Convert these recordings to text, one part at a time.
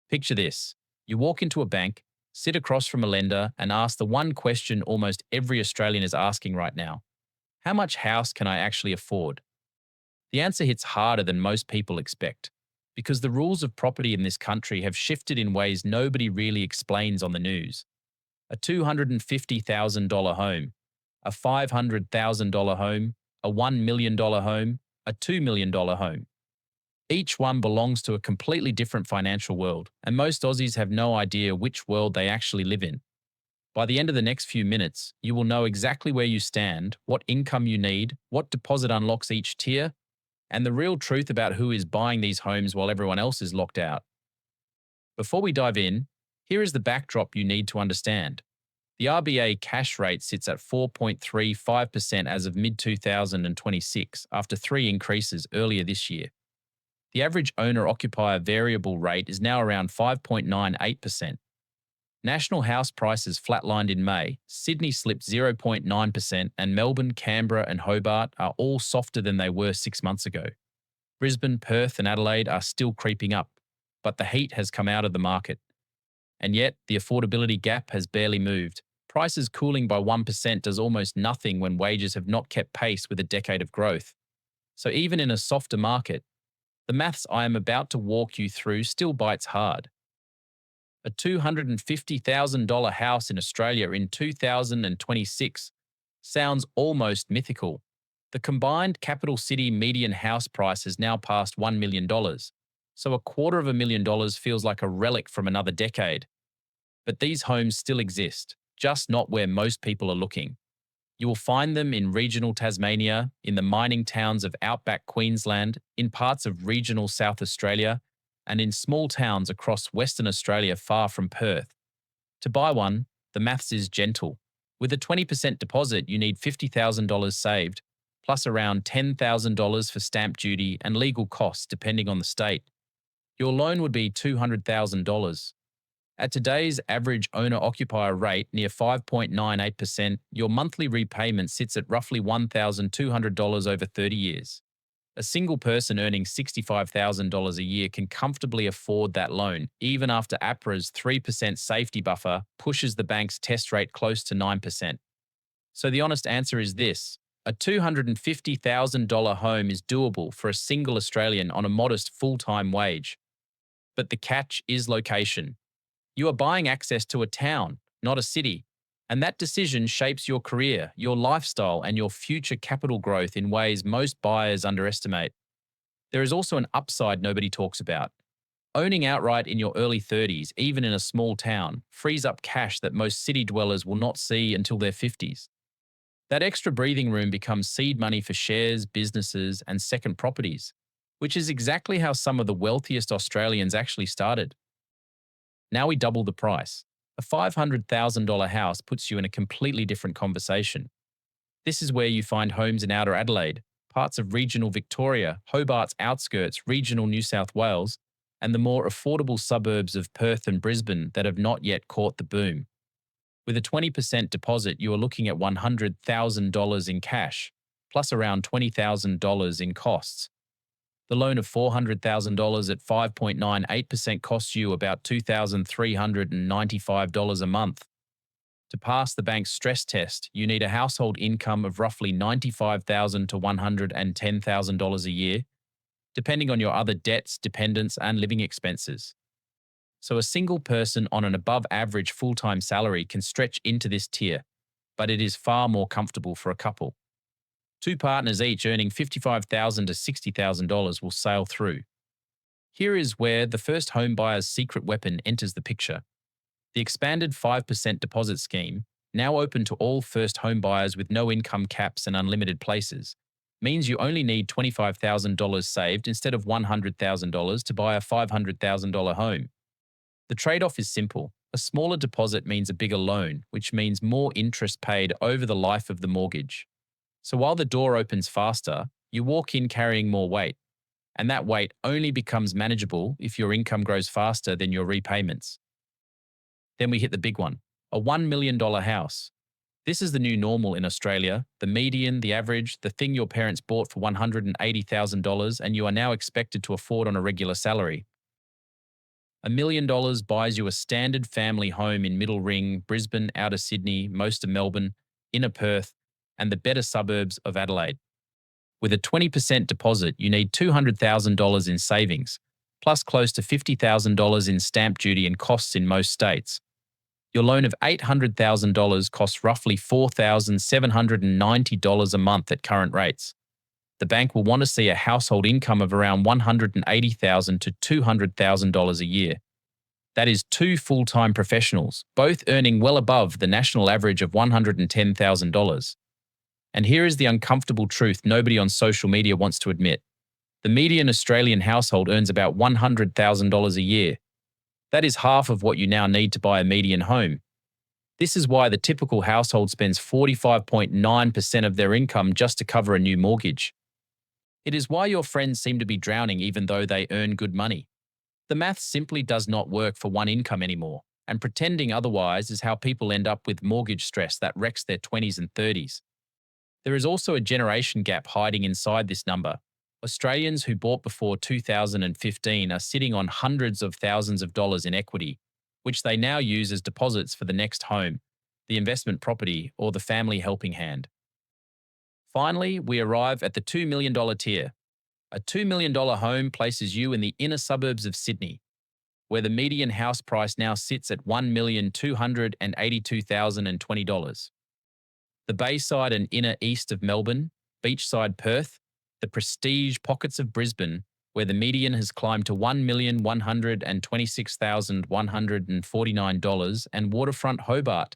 Picture this. You walk into a bank, sit across from a lender, and ask the one question almost every Australian is asking right now. How much house can I actually afford? The answer hits harder than most people expect, because the rules of property in this country have shifted in ways nobody really explains on the news. A $250,000 home, a $500,000 home, a $1 million home, a $2 million home. Each one belongs to a completely different financial world, and most Aussies have no idea which world they actually live in. By the end of the next few minutes, you will know exactly where you stand, what income you need, what deposit unlocks each tier, and the real truth about who is buying these homes while everyone else is locked out. Before we dive in, here is the backdrop you need to understand. The RBA cash rate sits at 4.35% as of mid 2026 after three increases earlier this year. The average owner-occupier variable rate is now around 5.98%. National house prices flatlined in May, Sydney slipped 0.9%, and Melbourne, Canberra, and Hobart are all softer than they were 6 months ago. Brisbane, Perth, and Adelaide are still creeping up, but the heat has come out of the market. And yet, the affordability gap has barely moved. Prices cooling by 1% does almost nothing when wages have not kept pace with a decade of growth. So even in a softer market, the maths I am about to walk you through still bites hard. A $250,000 house in Australia in 2026 sounds almost mythical. The combined capital city median house price has now passed $1 million, so $250,000 feels like a relic from another decade. But these homes still exist, just not where most people are looking. You will find them in regional Tasmania, in the mining towns of outback Queensland, in parts of regional South Australia, and in small towns across Western Australia far from Perth. To buy one, the maths is gentle. With a 20% deposit, you need $50,000 saved, plus around $10,000 for stamp duty and legal costs depending on the state. Your loan would be $200,000. At today's average owner-occupier rate near 5.98%, your monthly repayment sits at roughly $1,200 over 30 years. A single person earning $65,000 a year can comfortably afford that loan, even after APRA's 3% safety buffer pushes the bank's test rate close to 9%. So the honest answer is this. A $250,000 home is doable for a single Australian on a modest full-time wage. But the catch is location. You are buying access to a town, not a city, and that decision shapes your career, your lifestyle, and your future capital growth in ways most buyers underestimate. There is also an upside nobody talks about. Owning outright in your early 30s, even in a small town, frees up cash that most city dwellers will not see until their 50s. That extra breathing room becomes seed money for shares, businesses, and second properties, which is exactly how some of the wealthiest Australians actually started. Now we double the price. A $500,000 house puts you in a completely different conversation. This is where you find homes in outer Adelaide, parts of regional Victoria, Hobart's outskirts, regional New South Wales, and the more affordable suburbs of Perth and Brisbane that have not yet caught the boom. With a 20% deposit, you are looking at $100,000 in cash, plus around $20,000 in costs. The loan of $400,000 at 5.98% costs you about $2,395 a month. To pass the bank's stress test, you need a household income of roughly $95,000 to $110,000 a year, depending on your other debts, dependents, and living expenses. So a single person on an above-average full-time salary can stretch into this tier, but it is far more comfortable for a couple. Two partners each earning $55,000 to $60,000 will sail through. Here is where the first home buyer's secret weapon enters the picture. The expanded 5% deposit scheme, now open to all first home buyers with no income caps and unlimited places, means you only need $25,000 saved instead of $100,000 to buy a $500,000 home. The trade-off is simple. A smaller deposit means a bigger loan, which means more interest paid over the life of the mortgage. So while the door opens faster, you walk in carrying more weight, and that weight only becomes manageable if your income grows faster than your repayments. Then we hit the big one, a $1 million house. This is the new normal in Australia, the median, the average, the thing your parents bought for $180,000 and you are now expected to afford on a regular salary. $1 million buys you a standard family home in Middle Ring, Brisbane, Outer Sydney, most of Melbourne, Inner Perth, and the better suburbs of Adelaide. With a 20% deposit, you need $200,000 in savings, plus close to $50,000 in stamp duty and costs in most states. Your loan of $800,000 costs roughly $4,790 a month at current rates. The bank will want to see a household income of around $180,000 to $200,000 a year. That is two full-time professionals, both earning well above the national average of $110,000. And here is the uncomfortable truth nobody on social media wants to admit. The median Australian household earns about $100,000 a year. That is half of what you now need to buy a median home. This is why the typical household spends 45.9% of their income just to cover a new mortgage. It is why your friends seem to be drowning even though they earn good money. The math simply does not work for one income anymore, and pretending otherwise is how people end up with mortgage stress that wrecks their 20s and 30s. There is also a generation gap hiding inside this number. Australians who bought before 2015 are sitting on hundreds of thousands of dollars in equity, which they now use as deposits for the next home, the investment property, or the family helping hand. Finally, we arrive at the $2 million tier. A $2 million home places you in the inner suburbs of Sydney, where the median house price now sits at $1,282,020. The Bayside and inner east of Melbourne, beachside Perth, the prestige pockets of Brisbane, where the median has climbed to $1,126,149, and waterfront Hobart.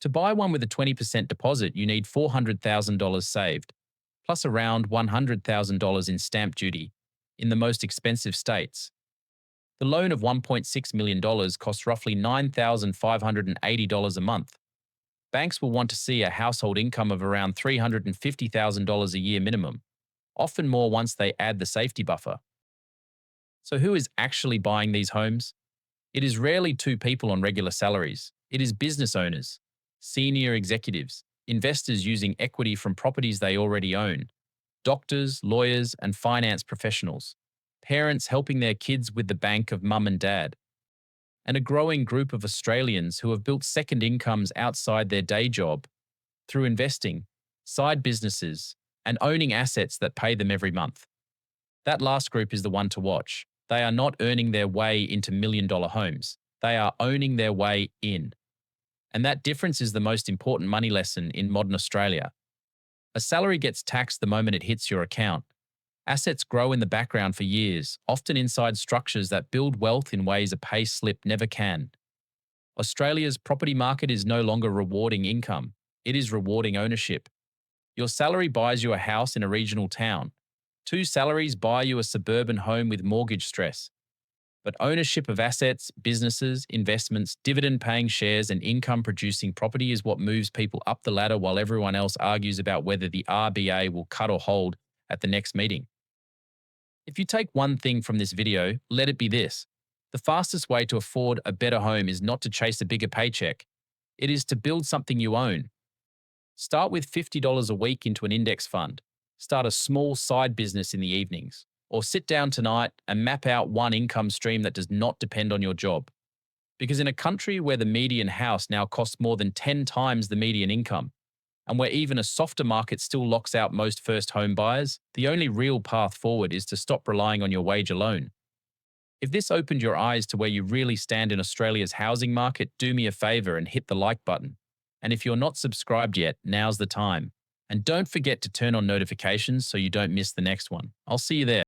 To buy one with a 20% deposit, you need $400,000 saved, plus around $100,000 in stamp duty, in the most expensive states. The loan of $1.6 million costs roughly $9,580 a month. Banks will want to see a household income of around $350,000 a year minimum, often more once they add the safety buffer. So who is actually buying these homes? It is rarely two people on regular salaries. It is business owners, senior executives, investors using equity from properties they already own, doctors, lawyers, and finance professionals, parents helping their kids with the bank of mum and dad, and a growing group of Australians who have built second incomes outside their day job through investing, side businesses, and owning assets that pay them every month. That last group is the one to watch. They are not earning their way into million-dollar homes. They are owning their way in. And that difference is the most important money lesson in modern Australia. A salary gets taxed the moment it hits your account. Assets grow in the background for years, often inside structures that build wealth in ways a pay slip never can. Australia's property market is no longer rewarding income. It is rewarding ownership. Your salary buys you a house in a regional town. Two salaries buy you a suburban home with mortgage stress. But ownership of assets, businesses, investments, dividend-paying shares, and income-producing property is what moves people up the ladder while everyone else argues about whether the RBA will cut or hold at the next meeting. If you take one thing from this video, let it be this. The fastest way to afford a better home is not to chase a bigger paycheck. It is to build something you own. Start with $50 a week into an index fund. Start a small side business in the evenings. Or sit down tonight and map out one income stream that does not depend on your job. Because in a country where the median house now costs more than 10 times the median income, and where even a softer market still locks out most first home buyers, the only real path forward is to stop relying on your wage alone. If this opened your eyes to where you really stand in Australia's housing market, do me a favor and hit the like button. And if you're not subscribed yet, now's the time. And don't forget to turn on notifications so you don't miss the next one. I'll see you there.